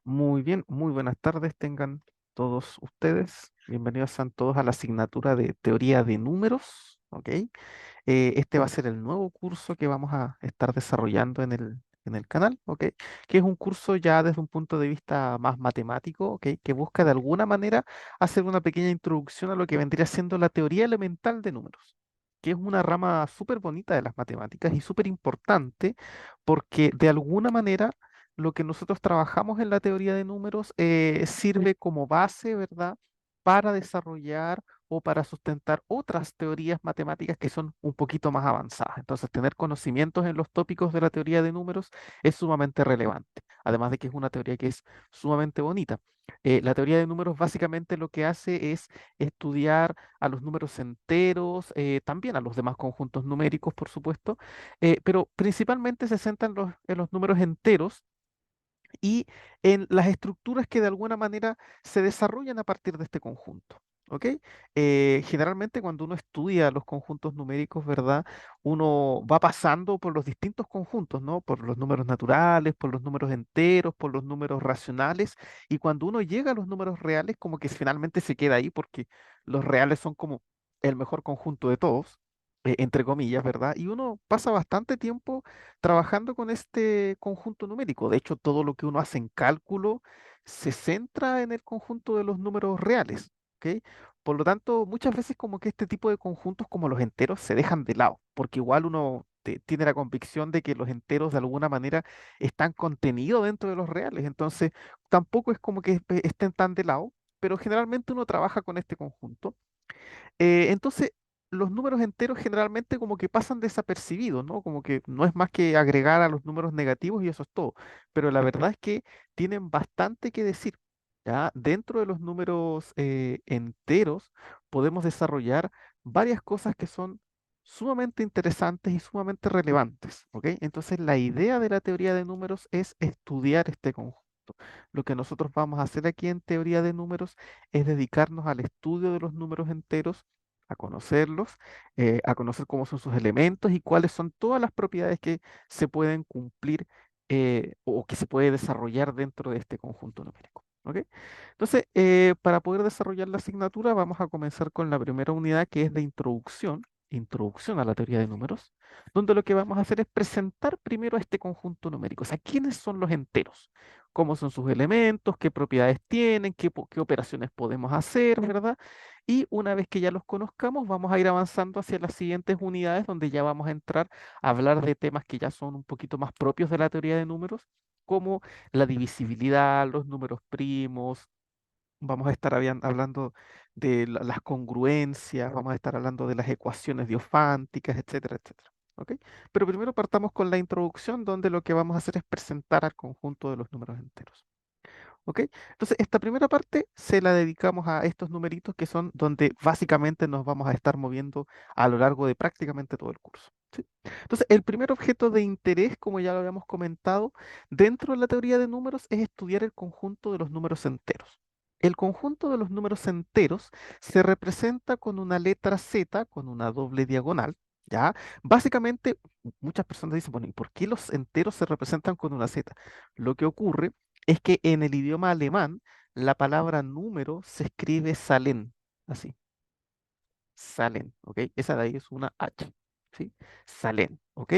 Muy bien, muy buenas tardes tengan todos ustedes. Bienvenidos sean todos a la asignatura de Teoría de Números, ¿ok? Este va a ser el nuevo curso que vamos a estar desarrollando en el canal, ¿ok? Que es un curso ya desde un punto de vista más matemático, ¿ok? Que busca de alguna manera hacer una pequeña introducción a lo que vendría siendo la teoría elemental de números, que es una rama súper bonita de las matemáticas y súper importante porque de alguna manera lo que nosotros trabajamos en la teoría de números sirve como base, ¿verdad? Para desarrollar o para sustentar otras teorías matemáticas que son un poquito más avanzadas. Entonces, tener conocimientos en los tópicos de la teoría de números es sumamente relevante, además de que es una teoría que es sumamente bonita. La teoría de números básicamente lo que hace es estudiar a los números enteros, también a los demás conjuntos numéricos, por supuesto, pero principalmente se centra en los números enteros y en las estructuras que de alguna manera se desarrollan a partir de este conjunto. ¿Ok? Generalmente cuando uno estudia los conjuntos numéricos, ¿verdad? Uno va pasando por los distintos conjuntos, ¿no? Por los números naturales, por los números enteros, por los números racionales, y cuando uno llega a los números reales, como que finalmente se queda ahí porque los reales son como el mejor conjunto de todos, entre comillas, ¿verdad? Y uno pasa bastante tiempo trabajando con este conjunto numérico. De hecho, todo lo que uno hace en cálculo se centra en el conjunto de los números reales, ¿ok? Por lo tanto, muchas veces como que este tipo de conjuntos como los enteros se dejan de lado, porque igual uno tiene la convicción de que los enteros de alguna manera están contenidos dentro de los reales. Entonces, tampoco es como que estén tan de lado, pero generalmente uno trabaja con este conjunto. Entonces, los números enteros generalmente como que pasan desapercibidos, ¿no? Como que no es más que agregar a los números negativos y eso es todo. Pero la verdad es que tienen bastante que decir. ¿Ya? Dentro de los números enteros podemos desarrollar varias cosas que son sumamente interesantes y sumamente relevantes, ¿ok? Entonces, la idea de la teoría de números es estudiar este conjunto. Lo que nosotros vamos a hacer aquí en teoría de números es dedicarnos al estudio de los números enteros, a conocerlos, a conocer cómo son sus elementos y cuáles son todas las propiedades que se pueden cumplir o que se puede desarrollar dentro de este conjunto numérico. ¿Ok? Entonces, para poder desarrollar la asignatura, vamos a comenzar con la primera unidad que es de introducción a la teoría de números, donde lo que vamos a hacer es presentar primero a este conjunto numérico, o sea, quiénes son los enteros, cómo son sus elementos, qué propiedades tienen, qué operaciones podemos hacer, ¿verdad? Y una vez que ya los conozcamos, vamos a ir avanzando hacia las siguientes unidades donde ya vamos a entrar a hablar de temas que ya son un poquito más propios de la teoría de números, como la divisibilidad, los números primos. Vamos a estar hablando de las congruencias, vamos a estar hablando de las ecuaciones diofánticas, etcétera, etcétera. ¿Ok? Pero primero partamos con la introducción, donde lo que vamos a hacer es presentar al conjunto de los números enteros. ¿Ok? Entonces, esta primera parte se la dedicamos a estos numeritos que son donde básicamente nos vamos a estar moviendo a lo largo de prácticamente todo el curso. ¿Sí? Entonces, el primer objeto de interés, como ya lo habíamos comentado, dentro de la teoría de números es estudiar el conjunto de los números enteros. El conjunto de los números enteros se representa con una letra Z, con una doble diagonal. ¿Ya? Básicamente, muchas personas dicen, bueno, ¿y por qué los enteros se representan con una Z? Lo que ocurre es que en el idioma alemán la palabra número se escribe Salen, así, Salen, ¿ok? Esa de ahí es una H, ¿sí? Salen, ¿ok?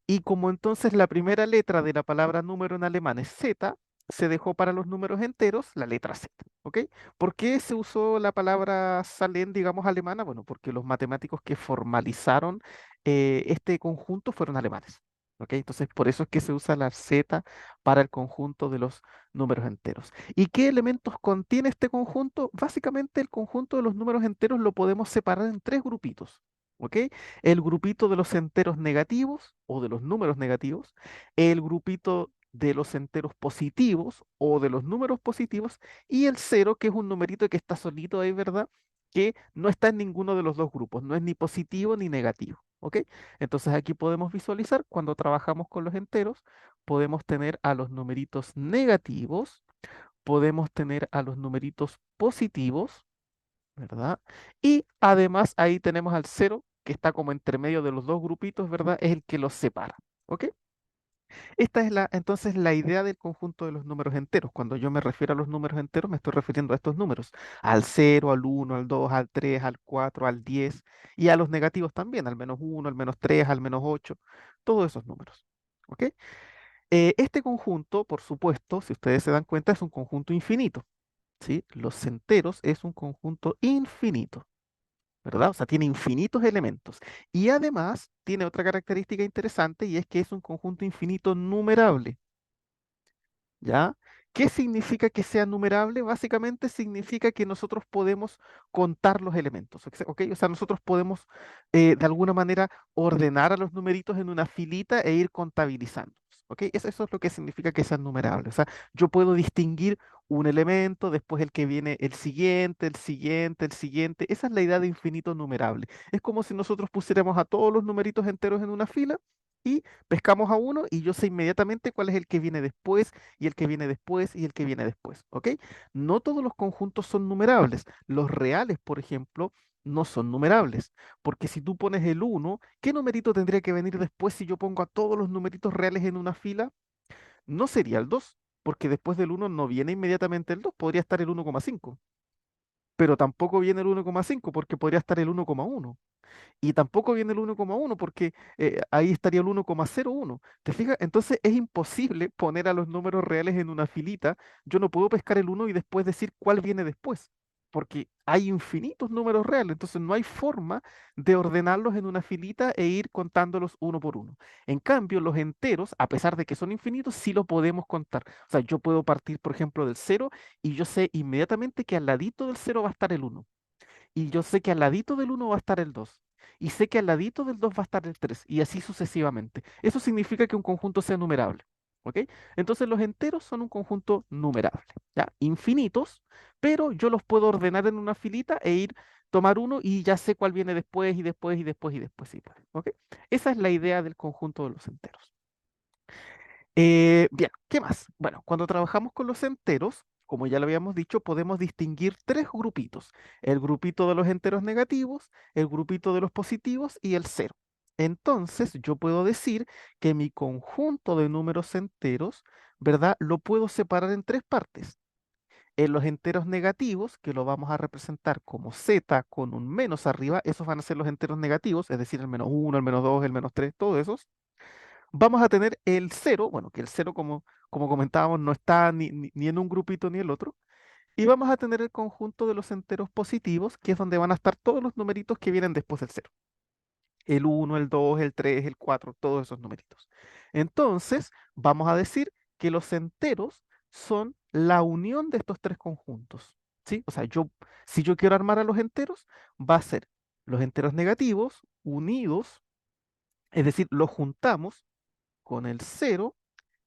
Y como entonces la primera letra de la palabra número en alemán es Z, se dejó para los números enteros la letra Z, ¿ok? ¿Por qué se usó la palabra Salen, digamos, alemana? Bueno, porque los matemáticos que formalizaron este conjunto fueron alemanes. ¿Ok? Entonces, por eso es que se usa la Z para el conjunto de los números enteros. ¿Y qué elementos contiene este conjunto? Básicamente el conjunto de los números enteros lo podemos separar en tres grupitos. ¿Ok? El grupito de los enteros negativos o de los números negativos, el grupito de los enteros positivos o de los números positivos y el cero, que es un numerito que está solito ahí, ¿verdad? Que no está en ninguno de los dos grupos, no es ni positivo ni negativo. ¿Ok? Entonces aquí podemos visualizar cuando trabajamos con los enteros, podemos tener a los numeritos negativos, podemos tener a los numeritos positivos, ¿verdad? Y además ahí tenemos al cero, que está como entre medio de los dos grupitos, ¿verdad? Es el que los separa, ¿ok? Esta es entonces la idea del conjunto de los números enteros. Cuando yo me refiero a los números enteros, me estoy refiriendo a estos números, al 0, al 1, al 2, al 3, al 4, al 10 y a los negativos también, al -1, al -3, al -8, todos esos números. ¿Ok? Este conjunto, por supuesto, si ustedes se dan cuenta, es un conjunto infinito. ¿Sí? Los enteros es un conjunto infinito. ¿Verdad? O sea, tiene infinitos elementos. Y además tiene otra característica interesante y es que es un conjunto infinito numerable. ¿Ya? ¿Qué significa que sea numerable? Básicamente significa que nosotros podemos contar los elementos, ¿ok? O sea, nosotros podemos de alguna manera ordenar a los numeritos en una filita e ir contabilizándolos, ¿ok? Eso es lo que significa que sea numerable. O sea, yo puedo distinguir un elemento, después el que viene el siguiente, el siguiente, el siguiente. Esa es la idea de infinito numerable. Es como si nosotros pusiéramos a todos los numeritos enteros en una fila y pescamos a uno y yo sé inmediatamente cuál es el que viene después y el que viene después y el que viene después, ¿ok? No todos los conjuntos son numerables. Los reales, por ejemplo, no son numerables, porque si tú pones el uno, ¿qué numerito tendría que venir después si yo pongo a todos los numeritos reales en una fila? No sería el 2, porque después del uno no viene inmediatamente el 2, podría estar el 1,5, pero tampoco viene el 1,5 porque podría estar el 1,1. Y tampoco viene el 1,1 porque ahí estaría el 1,01. ¿Te fijas? Entonces es imposible poner a los números reales en una filita. Yo no puedo pescar el uno y después decir cuál viene después, porque hay infinitos números reales. Entonces no hay forma de ordenarlos en una filita e ir contándolos uno por uno. En cambio, los enteros, a pesar de que son infinitos, sí lo podemos contar. O sea, yo puedo partir, por ejemplo, del cero y yo sé inmediatamente que al ladito del cero va a estar el uno. Y yo sé que al ladito del uno va a estar el 2. Y sé que al ladito del 2 va a estar el 3. Y así sucesivamente. Eso significa que un conjunto sea numerable. ¿Ok? Entonces los enteros son un conjunto numerable. ¿Ya? Infinitos, pero yo los puedo ordenar en una filita e ir tomar uno y ya sé cuál viene después y después y después y después. ¿Ok? Esa es la idea del conjunto de los enteros. Bien, ¿qué más? Bueno, cuando trabajamos con los enteros, como ya lo habíamos dicho, podemos distinguir tres grupitos. El grupito de los enteros negativos, el grupito de los positivos y el cero. Entonces, yo puedo decir que mi conjunto de números enteros, ¿verdad? Lo puedo separar en tres partes. En los enteros negativos, que lo vamos a representar como z con un menos arriba, esos van a ser los enteros negativos, es decir, el -1, el -2, el -3, todos esos vamos a tener el cero, bueno, que el cero como comentábamos no está ni en un grupito ni el otro, y vamos a tener el conjunto de los enteros positivos, que es donde van a estar todos los numeritos que vienen después del cero. El uno, el 2, el 3, el 4, todos esos numeritos. Entonces, vamos a decir que los enteros son la unión de estos tres conjuntos, ¿sí? O sea, si yo quiero armar a los enteros, va a ser los enteros negativos unidos, es decir, los juntamos con el cero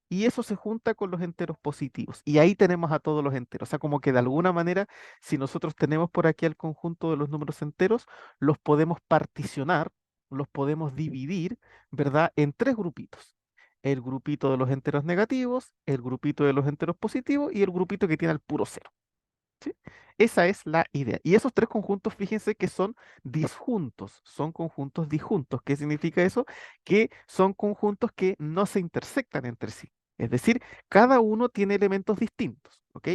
y eso se junta con los enteros positivos. Y ahí tenemos a todos los enteros. O sea, como que de alguna manera, si nosotros tenemos por aquí el conjunto de los números enteros, los podemos particionar, los podemos dividir, ¿verdad? En tres grupitos. El grupito de los enteros negativos, el grupito de los enteros positivos y el grupito que tiene el puro cero. ¿Sí? Esa es la idea. Y esos tres conjuntos, fíjense que son disjuntos, son conjuntos disjuntos. ¿Qué significa eso? Que son conjuntos que no se intersectan entre sí. Es decir, cada uno tiene elementos distintos, ¿ok?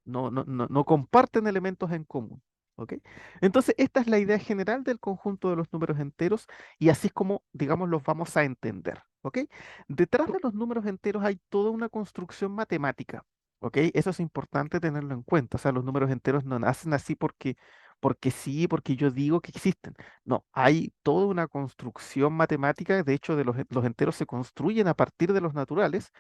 No comparten elementos en común, ¿ok? Entonces, esta es la idea general del conjunto de los números enteros y así es como, digamos, los vamos a entender, ¿ok? Detrás de los números enteros hay toda una construcción matemática. ¿Ok? Eso es importante tenerlo en cuenta. O sea, los números enteros no nacen así porque sí, porque yo digo que existen. No, hay toda una construcción matemática. De hecho, los enteros se construyen a partir de los naturales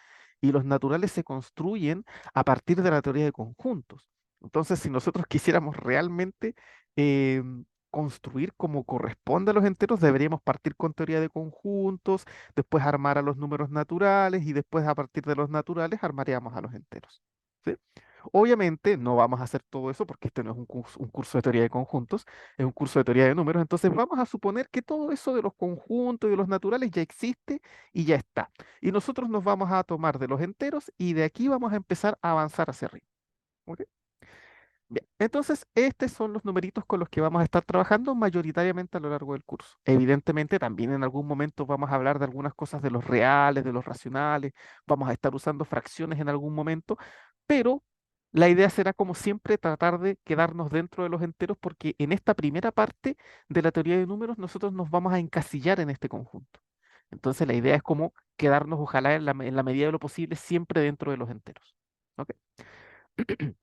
y los naturales se construyen a partir de la teoría de conjuntos. Entonces, si nosotros quisiéramos realmente construir como corresponde a los enteros, deberíamos partir con teoría de conjuntos, después armar a los números naturales y después a partir de los naturales armaríamos a los enteros. ¿Sí? Obviamente no vamos a hacer todo eso porque este no es un curso de teoría de conjuntos, es un curso de teoría de números, entonces vamos a suponer que todo eso de los conjuntos y de los naturales ya existe y ya está. Y nosotros nos vamos a tomar de los enteros y de aquí vamos a empezar a avanzar hacia arriba. ¿Ok? Bien, entonces estos son los numeritos con los que vamos a estar trabajando mayoritariamente a lo largo del curso. Evidentemente también en algún momento vamos a hablar de algunas cosas de los reales, de los racionales, vamos a estar usando fracciones en algún momento, pero la idea será como siempre tratar de quedarnos dentro de los enteros porque en esta primera parte de la teoría de números nosotros nos vamos a encasillar en este conjunto. Entonces la idea es como quedarnos ojalá en la medida de lo posible siempre dentro de los enteros. ¿Ok?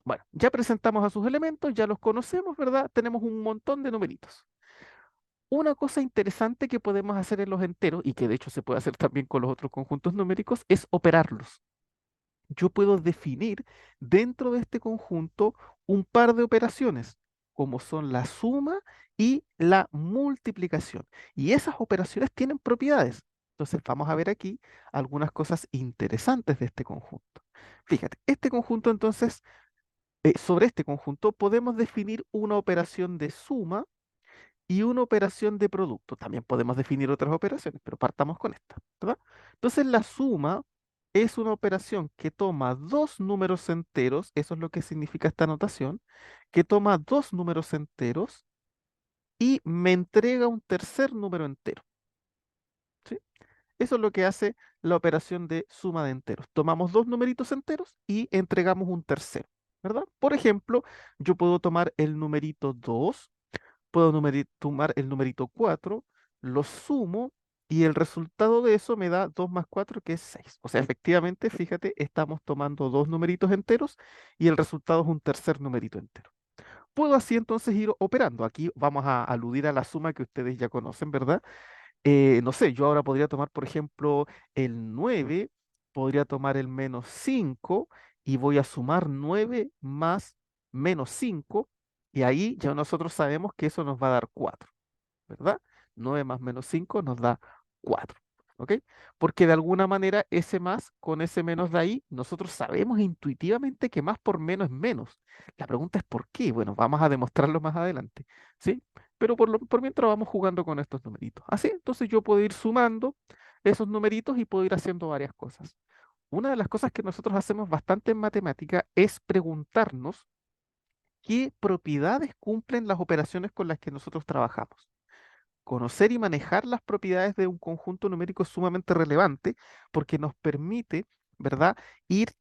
Bueno, ya presentamos a sus elementos, ya los conocemos, ¿verdad? Tenemos un montón de numeritos. Una cosa interesante que podemos hacer en los enteros, y que de hecho se puede hacer también con los otros conjuntos numéricos, es operarlos. Yo puedo definir dentro de este conjunto un par de operaciones, como son la suma y la multiplicación. Y esas operaciones tienen propiedades. Entonces vamos a ver aquí algunas cosas interesantes de este conjunto. Fíjate, este conjunto entonces sobre este conjunto podemos definir una operación de suma y una operación de producto. También podemos definir otras operaciones, pero partamos con esta, ¿verdad? Entonces la suma es una operación que toma dos números enteros, eso es lo que significa esta notación, que toma dos números enteros y me entrega un tercer número entero, ¿sí? Eso es lo que hace la operación de suma de enteros. Tomamos dos numeritos enteros y entregamos un tercero, ¿verdad? Por ejemplo, yo puedo tomar el numerito 2, puedo tomar el numerito 4, lo sumo y el resultado de eso me da 2 más 4 que es 6. O sea, efectivamente, fíjate, estamos tomando dos numeritos enteros y el resultado es un tercer numerito entero. Puedo así entonces ir operando. Aquí vamos a aludir a la suma que ustedes ya conocen, ¿verdad? No sé, yo ahora podría tomar, por ejemplo, el 9, podría tomar el menos 5 y voy a sumar 9 más menos 5 y ahí ya nosotros sabemos que eso nos va a dar 4, ¿verdad? 9 más menos 5 nos da 4, ¿ok? Porque de alguna manera ese más con ese menos de ahí, nosotros sabemos intuitivamente que más por menos es menos. La pregunta es ¿por qué? Bueno, vamos a demostrarlo más adelante, ¿sí? Pero por mientras vamos jugando con estos numeritos. Así, entonces yo puedo ir sumando esos numeritos y puedo ir haciendo varias cosas. Una de las cosas que nosotros hacemos bastante en matemática es preguntarnos qué propiedades cumplen las operaciones con las que nosotros trabajamos. Conocer y manejar las propiedades de un conjunto numérico es sumamente relevante porque nos permite, ¿verdad?, ir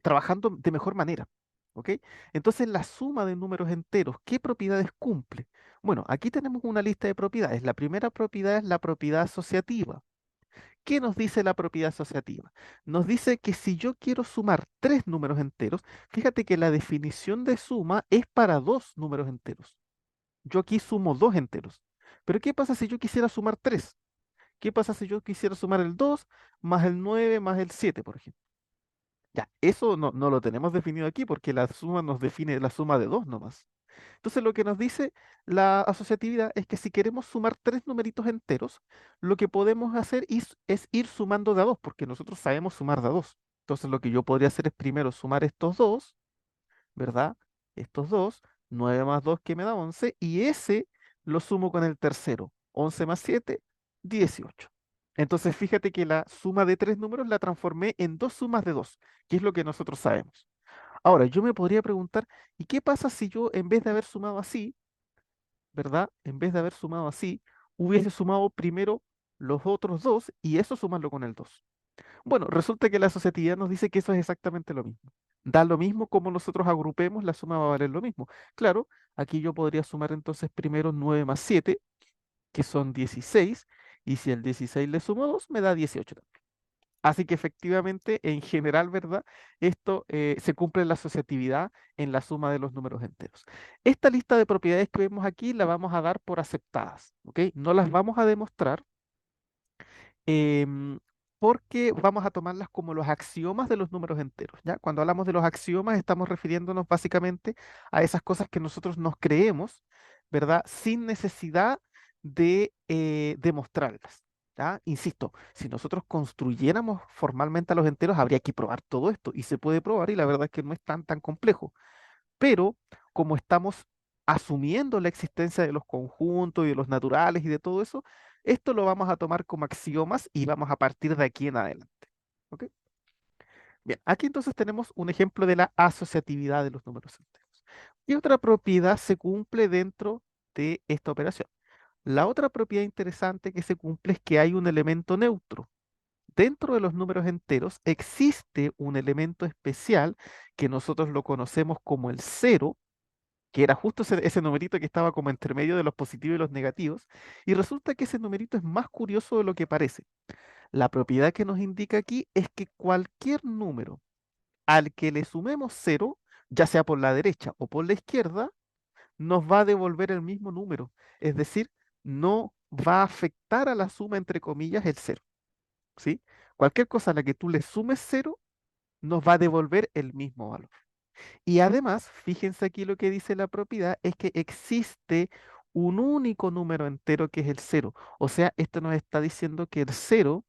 trabajando de mejor manera. ¿Ok? Entonces, la suma de números enteros, ¿qué propiedades cumple? Bueno, aquí tenemos una lista de propiedades. La primera propiedad es la propiedad asociativa. ¿Qué nos dice la propiedad asociativa? Nos dice que si yo quiero sumar tres números enteros, fíjate que la definición de suma es para dos números enteros. Yo aquí sumo dos enteros. Pero ¿qué pasa si yo quisiera sumar tres? ¿Qué pasa si yo quisiera sumar el 2 más el 9 más el 7, por ejemplo? Ya, eso no lo tenemos definido aquí porque la suma nos define la suma de dos nomás. Entonces lo que nos dice la asociatividad es que si queremos sumar tres numeritos enteros, lo que podemos hacer es ir sumando de a dos, porque nosotros sabemos sumar de a dos. Entonces lo que yo podría hacer es primero sumar estos dos, ¿verdad? Estos dos, 9 más 2 que me da 11 y ese lo sumo con el tercero, 11 más 7 18. Entonces fíjate que la suma de tres números la transformé en dos sumas de dos, que es lo que nosotros sabemos. Ahora, yo me podría preguntar, ¿y qué pasa si yo en vez de haber sumado así, ¿verdad? En vez de haber sumado así, hubiese sumado primero los otros dos y eso sumarlo con el 2. Bueno, resulta que la asociatividad nos dice que eso es exactamente lo mismo. Da lo mismo como nosotros agrupemos, la suma va a valer lo mismo. Claro, aquí yo podría sumar entonces primero 9 más 7, que son 16, y si el 16 le sumo 2, me da 18 también. Así que efectivamente, en general, ¿verdad? Esto se cumple la asociatividad en la suma de los números enteros. Esta lista de propiedades que vemos aquí la vamos a dar por aceptadas, ¿ok? No las vamos a demostrar em, porque vamos a tomarlas como los axiomas de los números enteros, ¿ya? Cuando hablamos de los axiomas estamos refiriéndonos básicamente a esas cosas que nosotros nos creemos, ¿verdad? Sin necesidad de demostrarlas, ¿ya? Insisto, si nosotros construyéramos formalmente a los enteros, habría que probar todo esto y se puede probar y la verdad es que no es tan complejo, pero como estamos asumiendo la existencia de los conjuntos y de los naturales y de todo eso, esto lo vamos a tomar como axiomas y vamos a partir de aquí en adelante. ¿Ok? Bien, aquí entonces tenemos un ejemplo de la asociatividad de los números enteros. ¿Qué otra propiedad se cumple dentro de esta operación? La otra propiedad interesante que se cumple es que hay un elemento neutro. Dentro de los números enteros existe un elemento especial que nosotros lo conocemos como el cero, que era justo ese numerito que estaba como entre medio de los positivos y los negativos, y resulta que ese numerito es más curioso de lo que parece. La propiedad que nos indica aquí es que cualquier número al que le sumemos cero, ya sea por la derecha o por la izquierda, nos va a devolver el mismo número. Es decir, no va a afectar a la suma entre comillas el cero, ¿sí? Cualquier cosa a la que tú le sumes cero, nos va a devolver el mismo valor. Y además, fíjense aquí lo que dice la propiedad, es que existe un único número entero que es el cero. O sea, esto nos está diciendo que el cero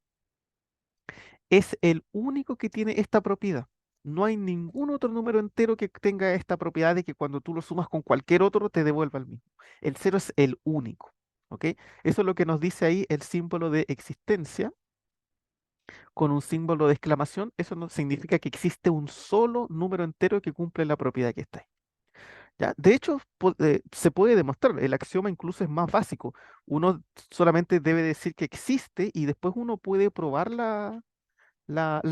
es el único que tiene esta propiedad. No hay ningún otro número entero que tenga esta propiedad de que cuando tú lo sumas con cualquier otro te devuelva el mismo. El cero es el único. ¿Ok? Eso es lo que nos dice ahí el símbolo de existencia con un símbolo de exclamación. Eso no significa que existe un solo número entero que cumple la propiedad que está ahí. ¿Ya? De hecho, se puede demostrar, el axioma incluso es más básico. Uno solamente debe decir que existe y después uno puede probar la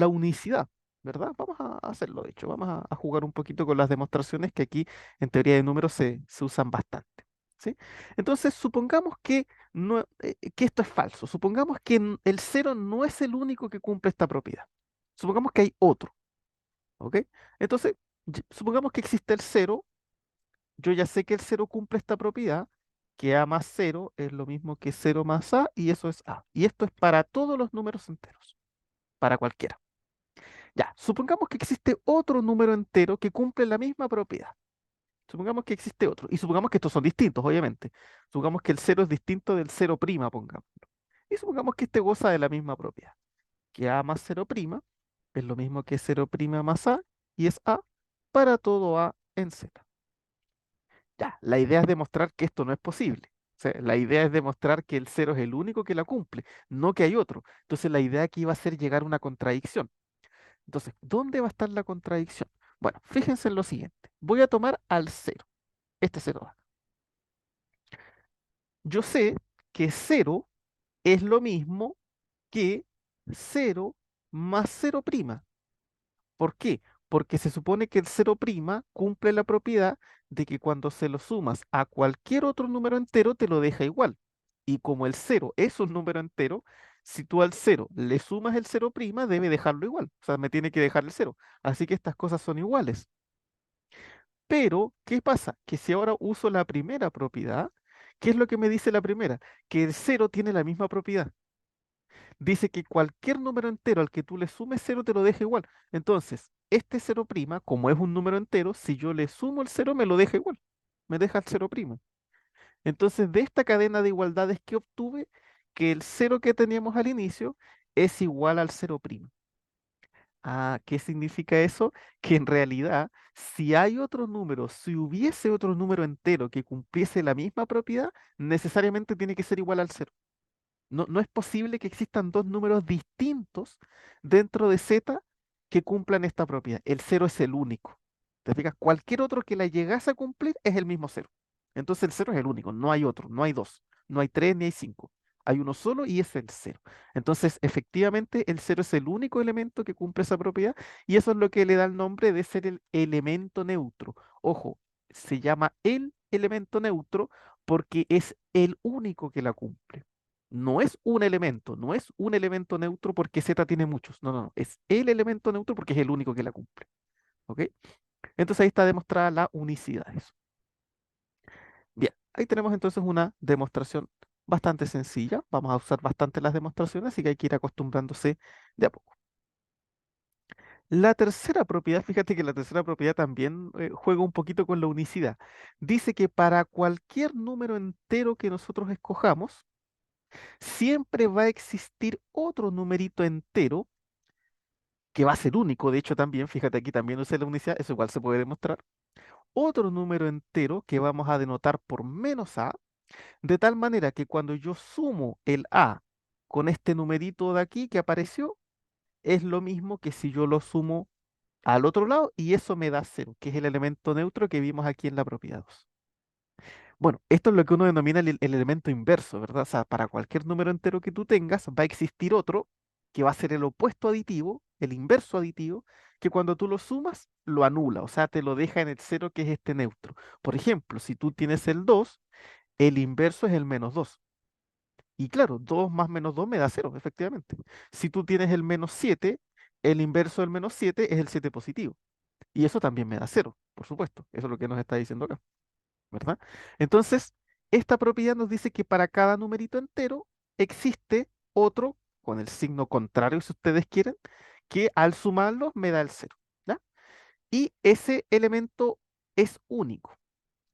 unicidad, ¿verdad? Vamos a hacerlo, de hecho, vamos a jugar un poquito con las demostraciones que aquí en teoría de números se usan bastante, ¿sí? Entonces, supongamos que, no, que esto es falso, supongamos que el cero no es el único que cumple esta propiedad, supongamos que hay otro, ¿ok? Entonces, supongamos que existe el cero, yo ya sé que el cero cumple esta propiedad, que a más cero es lo mismo que cero más a, y eso es a. Y esto es para todos los números enteros, para cualquiera. Ya, supongamos que existe otro número entero que cumple la misma propiedad. Supongamos que existe otro. Y supongamos que estos son distintos, obviamente. Supongamos que el cero es distinto del cero prima, pongamos. Y supongamos que este goza de la misma propiedad. Que a más cero prima es lo mismo que cero prima más a, y es a para todo a en z. Ya, la idea es demostrar que esto no es posible. O sea, la idea es demostrar que el cero es el único que la cumple, no que hay otro. Entonces la idea aquí va a ser llegar a una contradicción. Entonces, ¿dónde va a estar la contradicción? Bueno, fíjense en lo siguiente. Voy a tomar al cero, este cero de acá. Yo sé que cero es lo mismo que cero más cero prima. ¿Por qué? Porque se supone que el cero prima cumple la propiedad de que cuando se lo sumas a cualquier otro número entero te lo deja igual. Y como el cero es un número entero, si tú al cero le sumas el cero prima, debe dejarlo igual. O sea, me tiene que dejar el cero. Así que estas cosas son iguales. Pero, ¿qué pasa? Que si ahora uso la primera propiedad, ¿qué es lo que me dice la primera? Que el cero tiene la misma propiedad. Dice que cualquier número entero al que tú le sumes cero te lo deja igual. Entonces, este cero prima, como es un número entero, si yo le sumo el cero me lo deja igual. Me deja el cero prima. Entonces, de esta cadena de igualdades que obtuve, que el cero que teníamos al inicio es igual al cero prima. Ah, ¿qué significa eso? Que en realidad, si hay otro número, si hubiese otro número entero que cumpliese la misma propiedad, necesariamente tiene que ser igual al cero. No, no es posible que existan dos números distintos dentro de Z que cumplan esta propiedad. El cero es el único. ¿Te fijas? Cualquier otro que la llegase a cumplir es el mismo cero. Entonces el cero es el único, no hay otro, no hay dos, no hay tres ni hay cinco. Hay uno solo y es el cero. Entonces, efectivamente, el cero es el único elemento que cumple esa propiedad y eso es lo que le da el nombre de ser el elemento neutro. Ojo, se llama el elemento neutro porque es el único que la cumple. No es un elemento, no es un elemento neutro porque Z tiene muchos. No, no, no. Es el elemento neutro porque es el único que la cumple. ¿Ok? Entonces ahí está demostrada la unicidad de eso. Bien, ahí tenemos entonces una demostración bastante sencilla. Vamos a usar bastante las demostraciones, así que hay que ir acostumbrándose de a poco. La tercera propiedad, fíjate que la tercera propiedad también juega un poquito con la unicidad. Dice que para cualquier número entero que nosotros escojamos, siempre va a existir otro numerito entero que va a ser único, de hecho también, fíjate aquí también usé la unicidad, eso igual se puede demostrar, otro número entero que vamos a denotar por menos a, de tal manera que cuando yo sumo el a con este numerito de aquí que apareció, es lo mismo que si yo lo sumo al otro lado y eso me da cero, que es el elemento neutro que vimos aquí en la propiedad 2. Bueno, esto es lo que uno denomina el elemento inverso, ¿verdad? O sea, para cualquier número entero que tú tengas, va a existir otro que va a ser el opuesto aditivo, el inverso aditivo, que cuando tú lo sumas, lo anula, o sea, te lo deja en el cero, que es este neutro. Por ejemplo, si tú tienes el 2, el inverso es el -2. Y claro, 2 más -2 me da cero, efectivamente. Si tú tienes el -7, el inverso del -7 es el 7 positivo. Y eso también me da cero, por supuesto. Eso es lo que nos está diciendo acá, ¿verdad? Entonces, esta propiedad nos dice que para cada numerito entero existe otro con el signo contrario, si ustedes quieren, que al sumarlos me da el cero, ¿ya? Y ese elemento es único,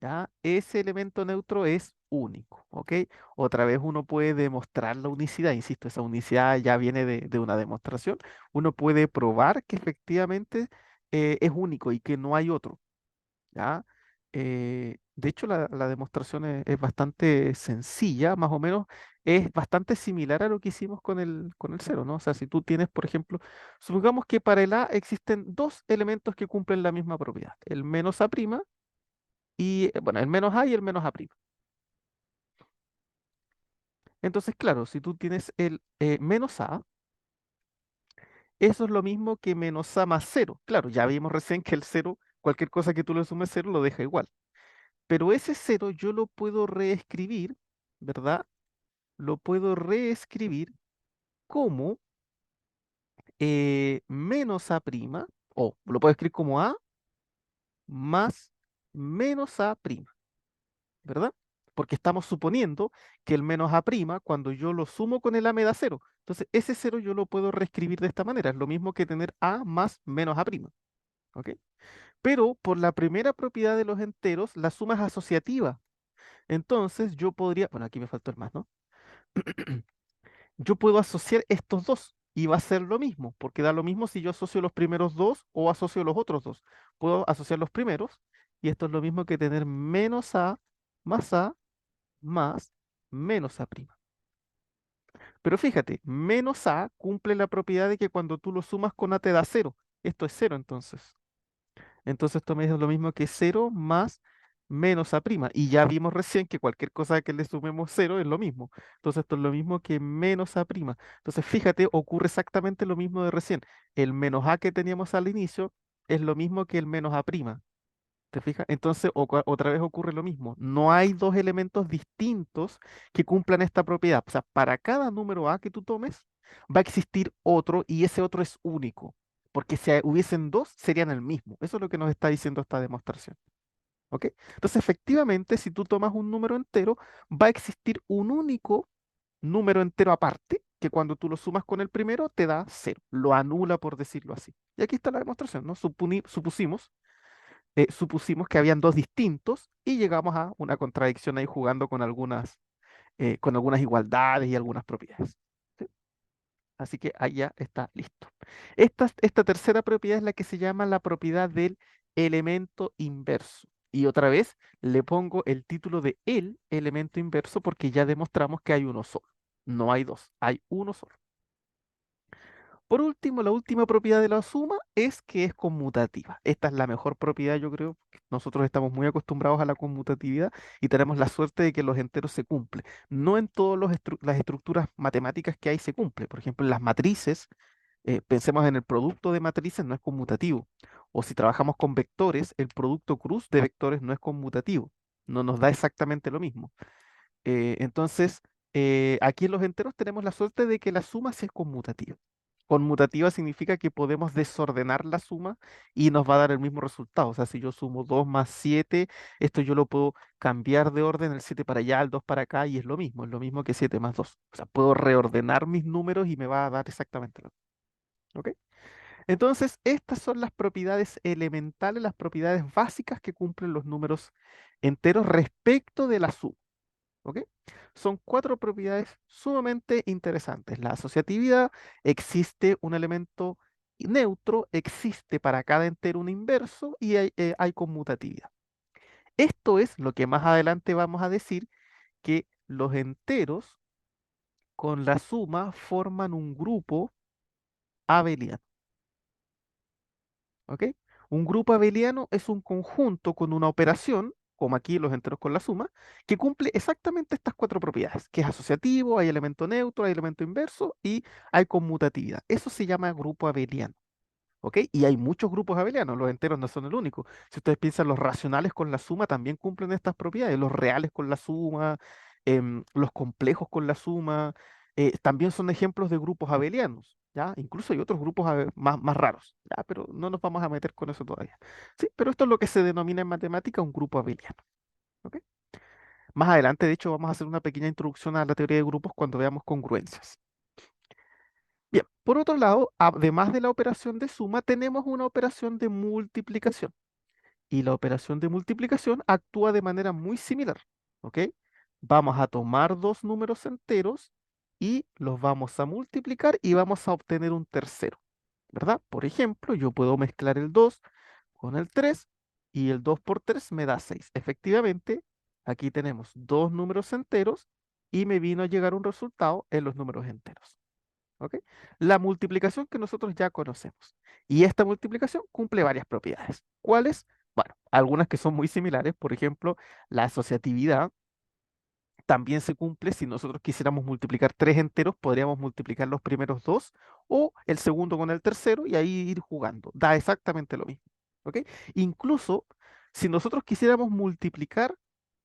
¿ya? Ese elemento neutro es único, ¿ok? Otra vez uno puede demostrar la unicidad, insisto, esa unicidad ya viene de una demostración. Uno puede probar que efectivamente es único y que no hay otro. ¿Ya? De hecho, la demostración es bastante sencilla, más o menos es bastante similar a lo que hicimos con el cero, ¿no? O sea, si tú tienes, por ejemplo, supongamos que para el A existen dos elementos que cumplen la misma propiedad, el menos A' y, bueno, el menos A y el menos A'. Entonces, claro, si tú tienes el menos A, eso es lo mismo que menos A más cero. Claro, ya vimos recién que el cero, cualquier cosa que tú le sumes cero, lo deja igual. Pero ese cero yo lo puedo reescribir, ¿verdad? Lo puedo reescribir como menos A', o lo puedo escribir como A más menos A', ¿verdad? Porque estamos suponiendo que el menos A', cuando yo lo sumo con el A, me da cero. Entonces, ese cero yo lo puedo reescribir de esta manera. Es lo mismo que tener A más menos A', ¿ok? Pero por la primera propiedad de los enteros, la suma es asociativa. Entonces, yo podría, bueno, aquí me faltó el más, ¿no? Yo puedo asociar estos dos y va a ser lo mismo, porque da lo mismo si yo asocio los primeros dos o asocio los otros dos. Puedo asociar los primeros y esto es lo mismo que tener menos A más menos A'. Pero fíjate, menos A cumple la propiedad de que cuando tú lo sumas con A te da cero. Esto es cero entonces. Entonces esto me es lo mismo que cero más menos A'. Y ya vimos recién que cualquier cosa que le sumemos cero es lo mismo. Entonces esto es lo mismo que menos A'. Entonces fíjate, ocurre exactamente lo mismo de recién. El menos A que teníamos al inicio es lo mismo que el menos A'. ¿Te fijas? Entonces otra vez ocurre lo mismo. No hay dos elementos distintos que cumplan esta propiedad. O sea, para cada número A que tú tomes, va a existir otro y ese otro es único. Porque si hubiesen dos, serían el mismo. Eso es lo que nos está diciendo esta demostración. ¿Ok? Entonces, efectivamente, si tú tomas un número entero, va a existir un único número entero aparte, que cuando tú lo sumas con el primero te da cero. Lo anula, por decirlo así. Y aquí está la demostración, ¿no? Supusimos que habían dos distintos y llegamos a una contradicción ahí jugando con algunas igualdades y algunas propiedades. ¿Sí? Así que ahí ya está listo. Esta tercera propiedad es la que se llama la propiedad del elemento inverso. Y otra vez le pongo el título de el elemento inverso porque ya demostramos que hay uno solo. No hay dos, hay uno solo. Por último, la última propiedad de la suma es que es conmutativa. Esta es la mejor propiedad, yo creo. Nosotros estamos muy acostumbrados a la conmutatividad y tenemos la suerte de que los enteros se cumplen. No en todas las estructuras matemáticas que hay se cumple. Por ejemplo, en las matrices, pensemos en el producto de matrices, no es conmutativo. O si trabajamos con vectores, el producto cruz de vectores no es conmutativo. No nos da exactamente lo mismo. Entonces, aquí en los enteros tenemos la suerte de que la suma sí es conmutativa. Conmutativa significa que podemos desordenar la suma y nos va a dar el mismo resultado. O sea, si yo sumo 2 más 7, esto yo lo puedo cambiar de orden, el 7 para allá, el 2 para acá, y es lo mismo que 7 más 2. O sea, puedo reordenar mis números y me va a dar exactamente lo mismo. ¿Ok? Entonces, estas son las propiedades elementales, las propiedades básicas que cumplen los números enteros respecto de la suma. ¿Ok? Son cuatro propiedades sumamente interesantes. La asociatividad, existe un elemento neutro, existe para cada entero un inverso y hay conmutatividad. Esto es lo que más adelante vamos a decir, que los enteros con la suma forman un grupo abeliano. ¿Ok? Un grupo abeliano es un conjunto con una operación, como aquí los enteros con la suma, que cumple exactamente estas cuatro propiedades, que es asociativo, hay elemento neutro, hay elemento inverso y hay conmutatividad. Eso se llama grupo abeliano. ¿Ok? Y hay muchos grupos abelianos, los enteros no son el único. Si ustedes piensan, los racionales con la suma también cumplen estas propiedades, los reales con la suma, los complejos con la suma, también son ejemplos de grupos abelianos, ¿ya? Incluso hay otros grupos más raros, ¿ya? Pero no nos vamos a meter con eso todavía. Sí, pero esto es lo que se denomina en matemática un grupo abeliano, ¿ok? Más adelante, de hecho, vamos a hacer una pequeña introducción a la teoría de grupos cuando veamos congruencias. Bien, por otro lado, además de la operación de suma, tenemos una operación de multiplicación. Y la operación de multiplicación actúa de manera muy similar. ¿Ok? Vamos a tomar dos números enteros y los vamos a multiplicar y vamos a obtener un tercero. ¿Verdad? Por ejemplo, yo puedo mezclar el 2 con el 3 y el 2 por 3 me da 6. Efectivamente, aquí tenemos dos números enteros y me vino a llegar un resultado en los números enteros. ¿Ok? La multiplicación que nosotros ya conocemos. Y esta multiplicación cumple varias propiedades. ¿Cuáles? Bueno, algunas que son muy similares, por ejemplo, la asociatividad también se cumple si nosotros quisiéramos multiplicar tres enteros, podríamos multiplicar los primeros dos o el segundo con el tercero y ahí ir jugando. Da exactamente lo mismo. ¿Ok? Incluso si nosotros quisiéramos multiplicar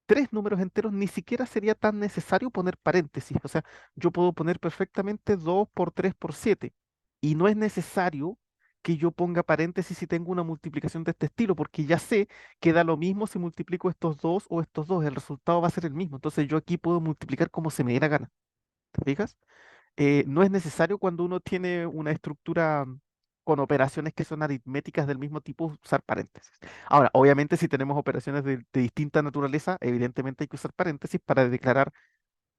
tres números enteros, ni siquiera sería tan necesario poner paréntesis. O sea, yo puedo poner perfectamente 2 por 3 por 7. Y no es necesario que yo ponga paréntesis si tengo una multiplicación de este estilo, porque ya sé que da lo mismo si multiplico estos dos o estos dos. El resultado va a ser el mismo. Entonces yo aquí puedo multiplicar como se me dé la gana. ¿Te fijas? No es necesario cuando uno tiene una estructura con operaciones que son aritméticas del mismo tipo usar paréntesis. Ahora, obviamente si tenemos operaciones de distinta naturaleza, evidentemente hay que usar paréntesis para declarar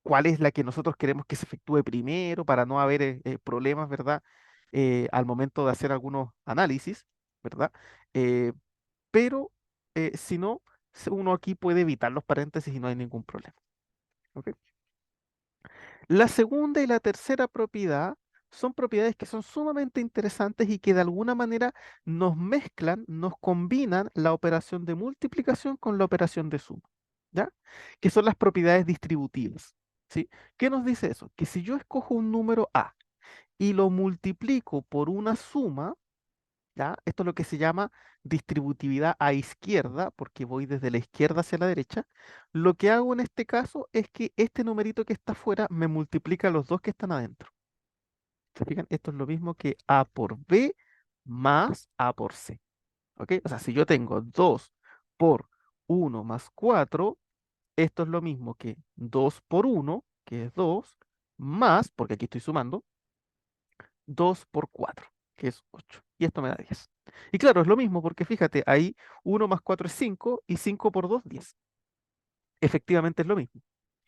cuál es la que nosotros queremos que se efectúe primero, para no haber problemas, ¿verdad? Al momento de hacer algunos análisis, ¿verdad? Eh, pero si no, uno aquí puede evitar los paréntesis y no hay ningún problema. ¿Ok? La segunda y la tercera propiedad son propiedades que son sumamente interesantes y que de alguna manera nos mezclan, nos combinan la operación de multiplicación con la operación de suma, ¿ya? Que son las propiedades distributivas, ¿sí? ¿Qué nos dice eso? Que si yo escojo un número A y lo multiplico por una suma, ¿ya? Esto es lo que se llama distributividad a izquierda, porque voy desde la izquierda hacia la derecha. Lo que hago en este caso es que este numerito que está afuera me multiplica los dos que están adentro. ¿Se fijan? Esto es lo mismo que A por B más A por C. ¿Ok? O sea, si yo tengo 2 por 1 más 4, esto es lo mismo que 2 por 1, que es 2, más, porque aquí estoy sumando, 2 por 4, que es 8. Y esto me da 10. Y claro, es lo mismo porque fíjate, ahí 1 más 4 es 5 y 5 por 2, 10. Efectivamente es lo mismo.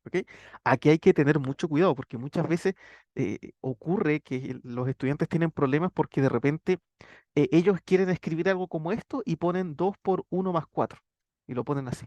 ¿Ok? Aquí hay que tener mucho cuidado porque muchas veces ocurre que los estudiantes tienen problemas porque de repente ellos quieren escribir algo como esto y ponen 2 por 1 más 4 y lo ponen así.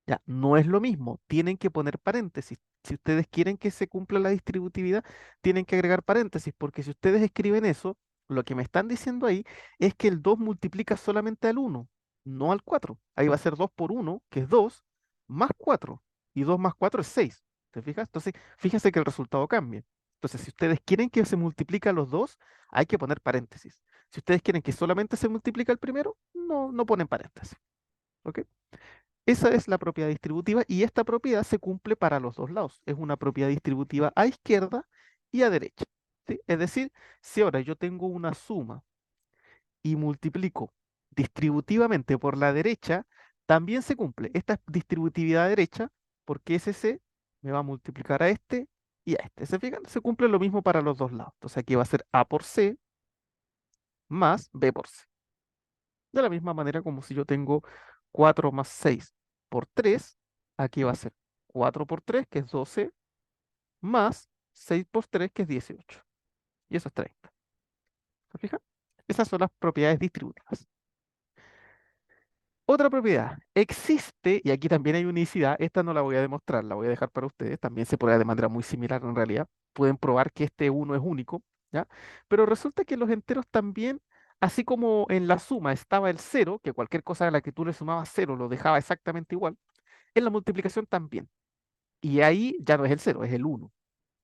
Ya, no es lo mismo, tienen que poner paréntesis. Si ustedes quieren que se cumpla la distributividad, tienen que agregar paréntesis, porque si ustedes escriben eso, lo que me están diciendo ahí es que el 2 multiplica solamente al uno, no al 4. Ahí va a ser 2 por uno, que es 2, más 4. Y 2 más 4 es 6. ¿Te fijas? Entonces, fíjense que el resultado cambia. Entonces, si ustedes quieren que se multiplique los dos, hay que poner paréntesis. Si ustedes quieren que solamente se multiplique el primero, no ponen paréntesis. ¿Ok? Esa es la propiedad distributiva y esta propiedad se cumple para los dos lados. Es una propiedad distributiva a izquierda y a derecha. ¿Sí? Es decir, si ahora yo tengo una suma y multiplico distributivamente por la derecha, también se cumple. Esta es distributividad derecha porque ese C me va a multiplicar a este y a este. ¿Se fijan? Se cumple lo mismo para los dos lados. Entonces aquí va a ser A por C más B por C. De la misma manera como si yo tengo 4 más 6 por 3, aquí va a ser 4 por 3, que es 12, más 6 por 3, que es 18. Y eso es 30. ¿Se fijan? Esas son las propiedades distributivas. Otra propiedad, existe, y aquí también hay unicidad, esta no la voy a demostrar, la voy a dejar para ustedes, también se prueba de manera muy similar en realidad. Pueden probar que este uno es único, ¿ya? Pero resulta que los enteros también así como en la suma estaba el cero, que cualquier cosa a la que tú le sumabas cero lo dejaba exactamente igual, en la multiplicación también. Y ahí ya no es el cero, es el uno.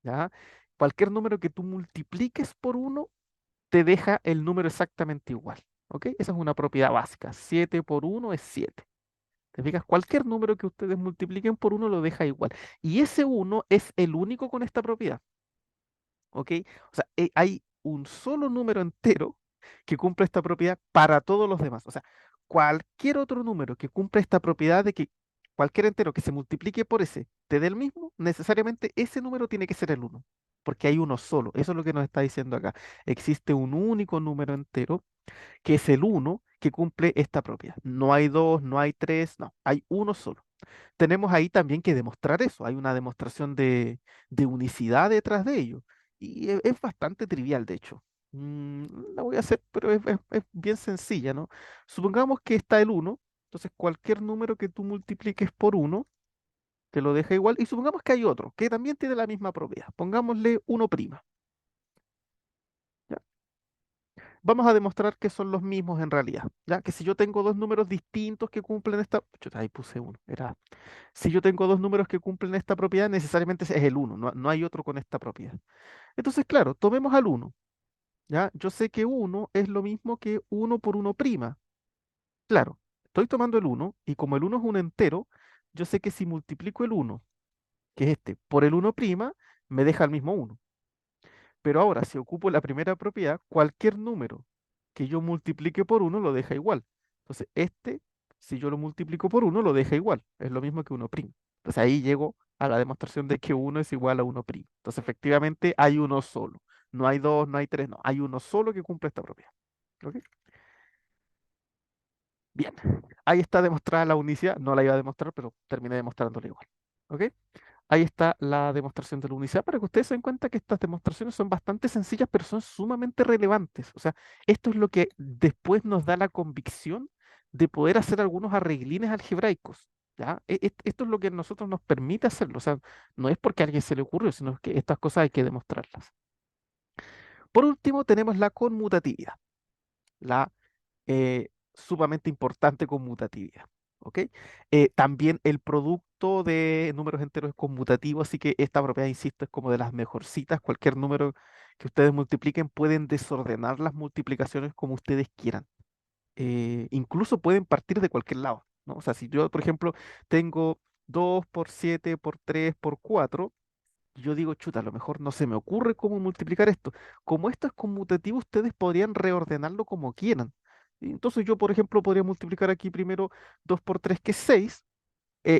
¿Ya? Cualquier número que tú multipliques por uno te deja el número exactamente igual. ¿Ok? Esa es una propiedad básica. 7 por uno es 7. ¿Te fijas? Cualquier número que ustedes multipliquen por uno lo deja igual. Y ese uno es el único con esta propiedad. ¿Ok? O sea, hay un solo número entero que cumple esta propiedad para todos los demás. O sea, cualquier otro número que cumpla esta propiedad de que cualquier entero que se multiplique por ese te dé el mismo, necesariamente ese número tiene que ser el uno, porque hay uno solo. Eso es lo que nos está diciendo acá. Existe un único número entero que es el uno que cumple esta propiedad. No hay dos, no hay tres, no, hay uno solo. Tenemos ahí también que demostrar eso. Hay una demostración de unicidad detrás de ello. Y es bastante trivial, de hecho. La voy a hacer, pero es bien sencilla, ¿no? Supongamos que está el uno, entonces cualquier número que tú multipliques por uno te lo deja igual. Y supongamos que hay otro que también tiene la misma propiedad. Pongámosle uno prima. ¿Ya? Vamos a demostrar que son los mismos en realidad. Ya que si yo tengo dos números distintos que cumplen esta. Chuta, ahí puse uno. Si yo tengo dos números que cumplen esta propiedad, necesariamente es el uno. No hay otro con esta propiedad. Entonces, claro, tomemos al uno. ¿Ya? Yo sé que uno es lo mismo que uno por uno prima. Claro, estoy tomando el uno y como el uno es un entero, yo sé que si multiplico el uno, que es este, por el uno prima, me deja el mismo uno. Pero ahora, si ocupo la primera propiedad, cualquier número que yo multiplique por uno lo deja igual. Entonces, este, si yo lo multiplico por uno, lo deja igual. Es lo mismo que uno primo. Entonces, ahí llego a la demostración de que uno es igual a uno primo. Entonces, efectivamente, hay uno solo. No hay dos, no hay tres, no. Hay uno solo que cumple esta propiedad. ¿Ok? Bien. Ahí está demostrada la unicidad. No la iba a demostrar, pero terminé demostrándola igual. ¿Ok? Ahí está la demostración de la unicidad para que ustedes se den cuenta que estas demostraciones son bastante sencillas, pero son sumamente relevantes. O sea, esto es lo que después nos da la convicción de poder hacer algunos arreglines algebraicos. ¿Ya? Esto es lo que a nosotros nos permite hacerlo. O sea, no es porque a alguien se le ocurrió, sino que estas cosas hay que demostrarlas. Por último, tenemos la conmutatividad, la sumamente importante conmutatividad. ¿Ok? También el producto de números enteros es conmutativo, así que esta propiedad, insisto, es como de las mejorcitas. Cualquier número que ustedes multipliquen pueden desordenar las multiplicaciones como ustedes quieran. Incluso pueden partir de cualquier lado, ¿no? O sea, si yo, por ejemplo, tengo 2 por 7 por 3 por 4, yo digo, chuta, a lo mejor no se me ocurre cómo multiplicar esto. Como esto es conmutativo, ustedes podrían reordenarlo como quieran. Y entonces yo, por ejemplo, podría multiplicar aquí primero 2 por 3 que es 6,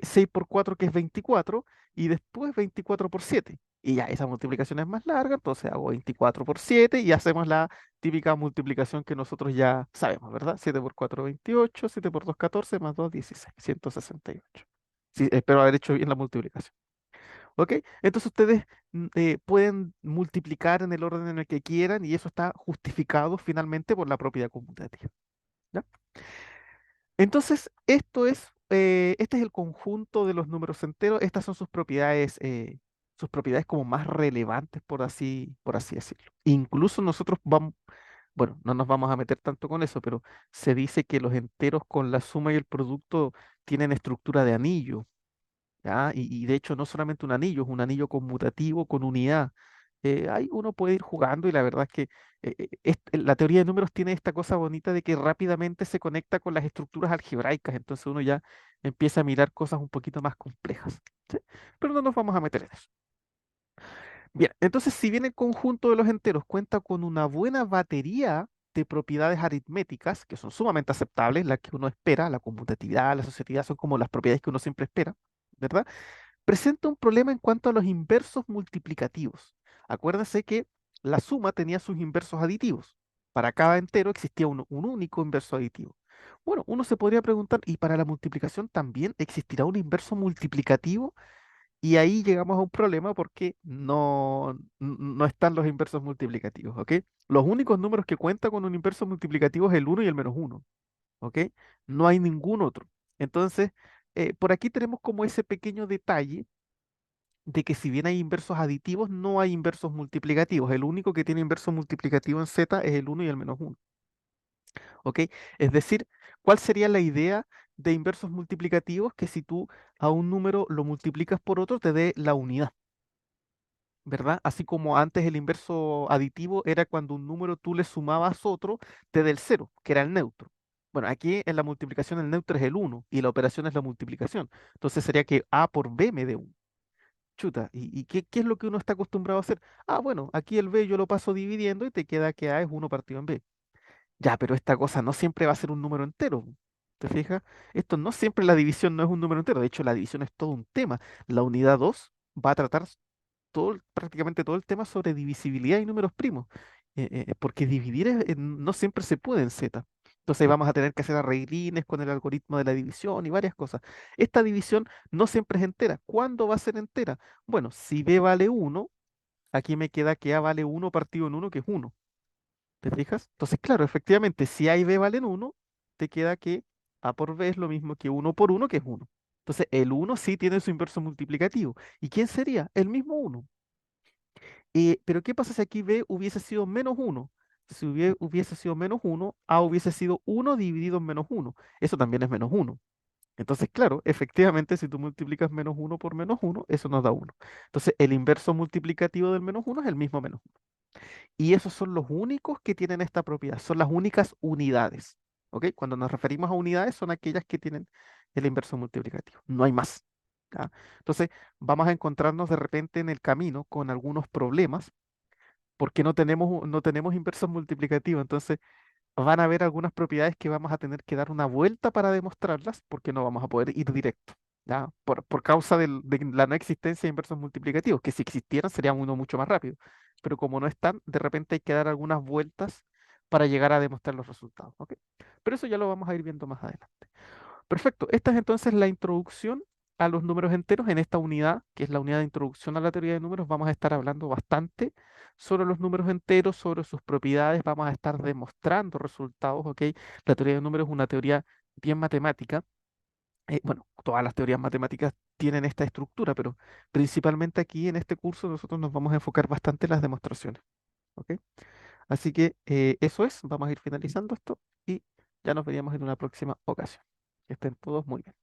6 por 4 que es 24, y después 24 por 7. Y ya, esa multiplicación es más larga, entonces hago 24 por 7 y hacemos la típica multiplicación que nosotros ya sabemos, ¿verdad? 7 por 4, 28, 7 por 2, 14, más 2, 16, 168. Sí, espero haber hecho bien la multiplicación. ¿Ok? Entonces ustedes pueden multiplicar en el orden en el que quieran y eso está justificado finalmente por la propiedad conmutativa. ¿Ya? Entonces, este es el conjunto de los números enteros. Estas son sus propiedades como más relevantes, por así decirlo. Incluso nosotros vamos, bueno, no nos vamos a meter tanto con eso, pero se dice que los enteros con la suma y el producto tienen estructura de anillo. ¿Ya? Y de hecho no solamente un anillo, es un anillo conmutativo con unidad. Ahí uno puede ir jugando y la verdad es que la teoría de números tiene esta cosa bonita de que rápidamente se conecta con las estructuras algebraicas, entonces uno ya empieza a mirar cosas un poquito más complejas. ¿Sí? Pero no nos vamos a meter en eso. Bien, entonces si bien el conjunto de los enteros cuenta con una buena batería de propiedades aritméticas, que son sumamente aceptables, las que uno espera, la conmutatividad, la asociatividad, son como las propiedades que uno siempre espera, ¿verdad? Presenta un problema en cuanto a los inversos multiplicativos. Acuérdense que la suma tenía sus inversos aditivos. Para cada entero existía un único inverso aditivo. Bueno, uno se podría preguntar, ¿y para la multiplicación también existirá un inverso multiplicativo? Y ahí llegamos a un problema porque no están los inversos multiplicativos, ¿ok? Los únicos números que cuentan con un inverso multiplicativo es el uno y el menos uno, ¿ok? No hay ningún otro. Entonces, por aquí tenemos como ese pequeño detalle de que si bien hay inversos aditivos, no hay inversos multiplicativos. El único que tiene inverso multiplicativo en Z es el uno y el menos uno. ¿Ok? Es decir, ¿cuál sería la idea de inversos multiplicativos? Que si tú a un número lo multiplicas por otro, te dé la unidad, ¿verdad? Así como antes el inverso aditivo era cuando un número tú le sumabas otro, te dé el cero, que era el neutro. Bueno, aquí en la multiplicación el neutro es el uno y la operación es la multiplicación. Entonces sería que A por B me dé 1. Chuta, ¿y qué es lo que uno está acostumbrado a hacer? Ah, bueno, aquí el B yo lo paso dividiendo y te queda que A es uno partido en B. Ya, pero esta cosa no siempre va a ser un número entero. ¿Te fijas? Esto no siempre la división no es un número entero. De hecho, la división es todo un tema. La unidad 2 va a tratar prácticamente todo el tema sobre divisibilidad y números primos. Porque dividir no siempre se puede en Z. Entonces ahí vamos a tener que hacer arreglines con el algoritmo de la división y varias cosas. Esta división no siempre es entera. ¿Cuándo va a ser entera? Bueno, si B vale uno, aquí me queda que A vale uno partido en uno, que es uno. ¿Te fijas? Entonces, claro, efectivamente, si A y B valen uno, te queda que A por B es lo mismo que uno por uno, que es uno. Entonces, el uno sí tiene su inverso multiplicativo. ¿Y quién sería? El mismo uno. Pero ¿qué pasa si aquí B hubiese sido menos uno? Si hubiese sido menos uno, A hubiese sido uno dividido en menos uno. Eso también es menos uno. Entonces, claro, efectivamente, si tú multiplicas menos uno por menos uno, eso nos da uno. Entonces, el inverso multiplicativo del menos uno es el mismo menos uno. Y esos son los únicos que tienen esta propiedad, son las únicas unidades. ¿Ok? Cuando nos referimos a unidades, son aquellas que tienen el inverso multiplicativo. No hay más. ¿Ya? Entonces, vamos a encontrarnos de repente en el camino con algunos problemas porque no tenemos inversos multiplicativos. Entonces, van a haber algunas propiedades que vamos a tener que dar una vuelta para demostrarlas porque no vamos a poder ir directo. ¿Ya? Por causa de la no existencia de inversos multiplicativos, que si existieran sería uno mucho más rápido. Pero como no están, de repente hay que dar algunas vueltas para llegar a demostrar los resultados. ¿Ok? Pero eso ya lo vamos a ir viendo más adelante. Perfecto. Esta es entonces la introducción a los números enteros. En esta unidad, que es la unidad de introducción a la teoría de números, vamos a estar hablando bastante sobre los números enteros, sobre sus propiedades. Vamos a estar demostrando resultados, ¿ok? La teoría de números es una teoría bien matemática. Bueno, todas las teorías matemáticas tienen esta estructura, pero principalmente aquí en este curso nosotros nos vamos a enfocar bastante en las demostraciones, ¿ok? Así que eso es, vamos a ir finalizando esto y ya nos veríamos en una próxima ocasión. Que estén todos muy bien.